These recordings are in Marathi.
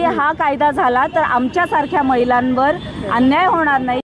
हा कायदा झाला तर आमच्यासारख्या महिलांवर अन्याय होणार नाही।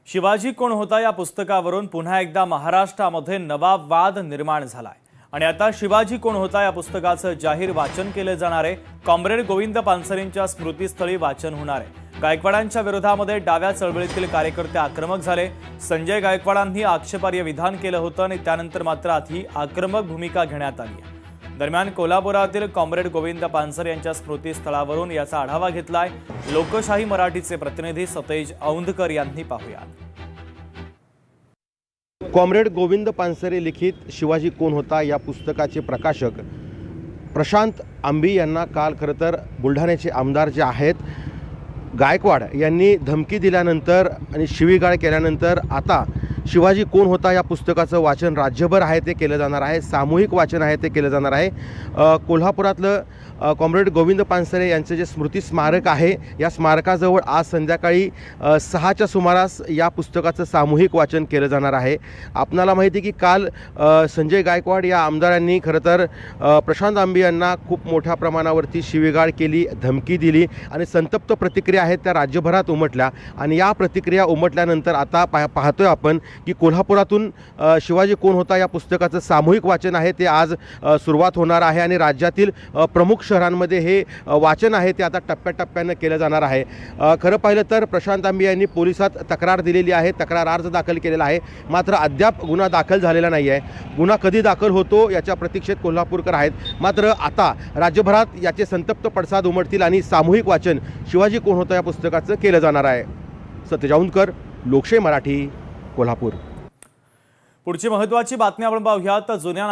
शिवाजी कोण होता या पुस्तकावरून पुन्हा एकदा महाराष्ट्रामध्ये नवा वाद निर्माण झालाय आणि आता शिवाजी कोण होता या पुस्तकाचं जाहीर वाचन केले जाणार आहे। कॉम्रेड गोविंद पानसरेंच्या स्मृतीस्थळी वाचन होणार आहे। गायकवाडांच्या विरोधामध्ये डाव्या चळवळीतील कार्यकर्ते आक्रमक झाले। संजय गायकवाडांनी आक्षेपार्ह विधान केलं होतं आणि त्यानंतर मात्र आधी आक्रमक भूमिका घेण्यात आली आहे। दरम्यान कोल्हापुरातील कॉम्रेड गोविंद पानसरे यांच्या स्मृतीस्थळावरून याचा आढावा घेतलाय लोकशाही मराठीचे प्रतिनिधी सतेज औंधकर यांनी। पाहूया। कॉम्रेड गोविंद पानसरे लिखित शिवाजी कोण होता या पुस्तकाचे प्रकाशक प्रशांत आंबी यांना काल खरं तर बुलढाण्याचे आमदार जे आहेत गायकवाड यांनी धमकी दिल्यानंतर आणि शिवीगाळ केल्यानंतर आता शिवाजी कोण होता या पुस्तकाचं वाचन राज्यभर आहे ते केलं जाणार आहे। सामूहिक वाचन आहे ते केलं जाणार आहे। कोल्हापुरातलं कॉम्रेड गोविंद पानसरे यांचे जे स्मृती स्मारक आहे या स्मारकाजवळ आज संध्याकाळी 6च्या सुमारास या पुस्तकाचं सामूहिक वाचन केलं जाणार आहे। आपणाला माहिती आहे की काल संजय गायकवाड या आमदारांनी खरं तर प्रशांत आंबी यांना खूप मोठ्या प्रमाणावरती शिवीगाळ केली, धमकी दिली आणि संतप्त प्रतिक्रिया आहेत त्या राज्यभरात उमटल्या आणि या प्रतिक्रिया उमटल्यानंतर आता पाहतोय आपण की कोल्हापुरातून शिवाजी कोण होता या पुस्तकाचं सामूहिक वाचन आहे ते आज सुरुवात होणार आहे आणि राज्यातील प्रमुख शहरांमध्ये हे वाचन आहे ते आता टप्प्याटप्प्यानं केलं जाणार आहे। खरं पाहिलं तर प्रशांत आंबी यांनी पोलिसात तक्रार दिलेली आहे, तक्रार अर्ज दाखल केलेला आहे, मात्र अद्याप गुन्हा दाखल झालेला नाही आहे। गुन्हा कधी दाखल होतो याच्या प्रतीक्षेत कोल्हापूरकर आहेत। मात्र आता राज्यभरात याचे संतप्त पडसाद उमटतील आणि सामूहिक वाचन शिवाजी कोण होता या पुस्तकाचं केलं जाणार आहे। सतेज औंधकर, लोकशाही मराठी, कोल्हापूर। पुढची महत्त्वाची बातमी आपण पाहूयात। जुन्या